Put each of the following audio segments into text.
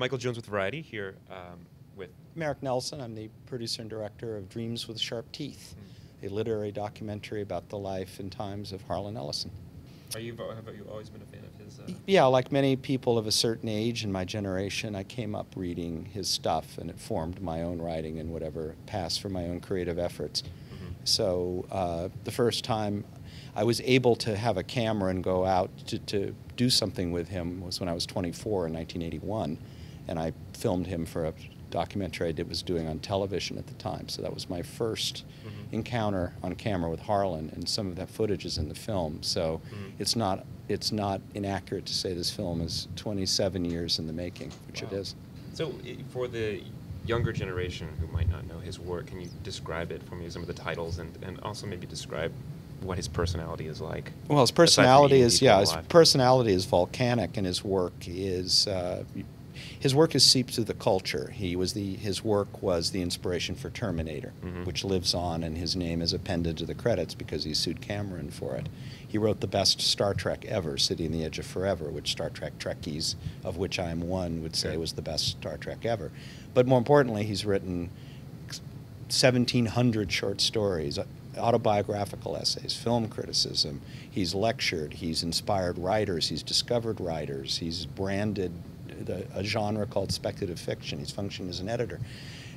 Michael Jones with Variety here with... Merrick Nelson. I'm the producer and director of Dreams with Sharp Teeth, a literary documentary about the life and times of Harlan Ellison. Have you always been a fan of his? Yeah, like many people of a certain age in my generation, I came up reading his stuff, and it formed my own writing and whatever passed for my own creative efforts. So the first time I was able to have a camera and go out to do something with him was when I was 24 in 1981, and I filmed him for a documentary I was doing on television at the time. So that was my first encounter on camera with Harlan, and some of that footage is in the film. So it's not inaccurate to say this film is 27 years in the making, which it is. So for the younger generation who might not know his work, can you describe it for me, some of the titles, and also maybe describe what his personality is like? Well, his personality is volcanic, and his work is seeped through the culture. His work was the inspiration for Terminator, which lives on, and his name is appended to the credits because he sued Cameron for it. He wrote the best Star Trek ever, City on the Edge of Forever, which Star Trek Trekkies, of which I am one, would say was the best Star Trek ever. But more importantly, he's written 1,700 short stories, autobiographical essays, film criticism. He's lectured, he's inspired writers, he's discovered writers, he's branded a genre called speculative fiction. He's functioned as an editor.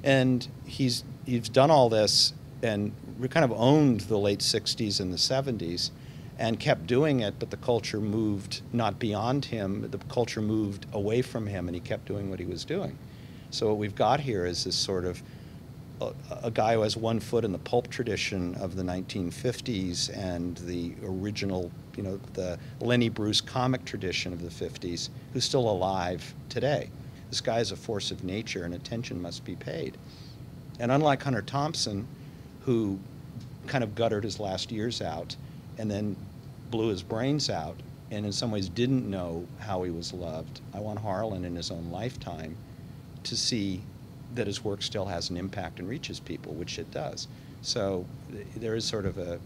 And he's done all this and kind of owned the late 60s and the 70s and kept doing it, but the culture moved not beyond him, the culture moved away from him, and he kept doing what he was doing. So what we've got here is this sort of a guy who has one foot in the pulp tradition of the 1950s and the original, the Lenny Bruce comic tradition of the 50s, who's still alive today. This guy is a force of nature, and attention must be paid. And unlike Hunter Thompson, who kind of guttered his last years out and then blew his brains out and in some ways didn't know how he was loved, I want Harlan in his own lifetime to see that his work still has an impact and reaches people, which it does. So there is sort of an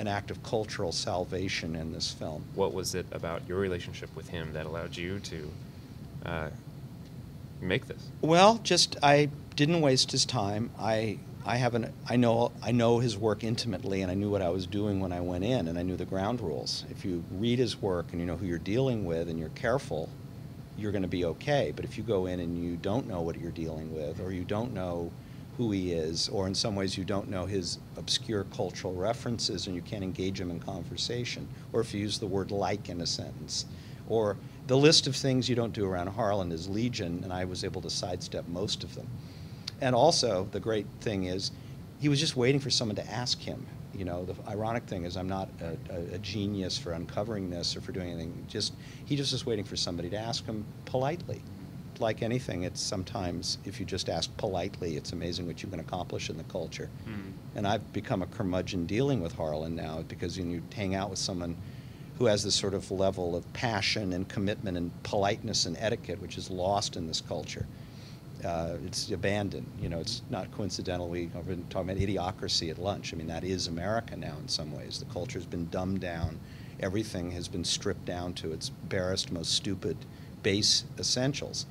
act of cultural salvation in this film. What was it about your relationship with him that allowed you to make this? Well, I didn't waste his time. I know his work intimately, and I knew what I was doing when I went in, and I knew the ground rules. If you read his work and you know who you're dealing with and you're careful, you're going to be okay. But if you go in and you don't know what you're dealing with, or you don't know who he is, or in some ways you don't know his obscure cultural references and you can't engage him in conversation, or if you use the word like in a sentence, or the list of things you don't do around Harlan is legion, and I was able to sidestep most of them. And also, the great thing is, he was just waiting for someone to ask him. The ironic thing is I'm not a genius for uncovering this or for doing anything. He just is waiting for somebody to ask him politely. Like anything, it's sometimes, if you just ask politely, it's amazing what you can accomplish in the culture. And I've become a curmudgeon dealing with Harlan now, because when you hang out with someone who has this sort of level of passion and commitment and politeness and etiquette, which is lost in this culture, it's abandoned. It's not coincidental. I've been talking about idiocracy at lunch. I mean, that is America now in some ways. The culture has been dumbed down. Everything has been stripped down to its barest, most stupid, base essentials.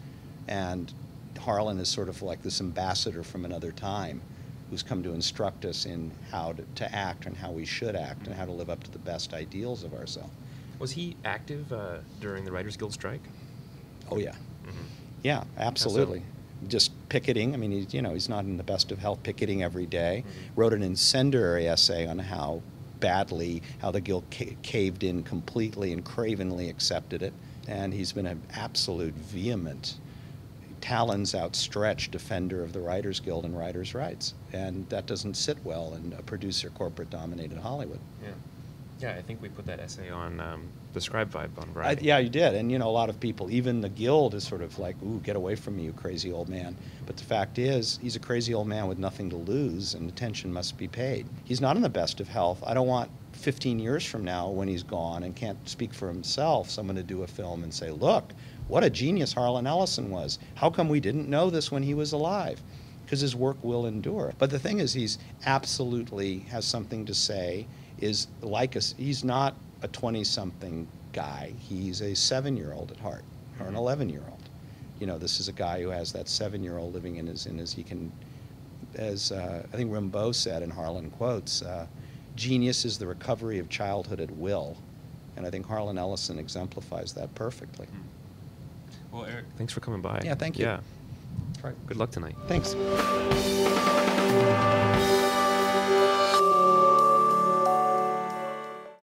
And Harlan is sort of like this ambassador from another time who's come to instruct us in how to act and how we should act and how to live up to the best ideals of ourselves. Was he active during the Writers Guild strike? Oh, yeah. Yeah, absolutely. How so? Just picketing. I mean, he's not in the best of health, picketing every day. Wrote an incendiary essay on how the Guild caved in completely and cravenly accepted it. And he's been an absolute vehement, talons outstretched defender of the Writers Guild and writers' rights. And that doesn't sit well in a producer, corporate-dominated Hollywood. Yeah, I think we put that essay on the Scribe Vibe on Variety. Yeah, you did. And, a lot of people, even the Guild is sort of like, ooh, get away from me, you crazy old man. But the fact is, he's a crazy old man with nothing to lose, and attention must be paid. He's not in the best of health. I don't want 15 years from now, when he's gone and can't speak for himself, someone to do a film and say, look, what a genius Harlan Ellison was. How come we didn't know this when he was alive? Because his work will endure. But the thing is, he's absolutely has something to say, is like us. He's not a 20-something guy. He's a 7-year-old at heart, or an 11-year-old. you know, this is a guy who has that 7-year-old living in his he can, as I think Rimbaud said, and Harlan quotes, genius is the recovery of childhood at will. And I think Harlan Ellison exemplifies that perfectly. Well, Eric, thanks for coming by. Yeah, thank you. Yeah. That's right. Good luck tonight. Thanks.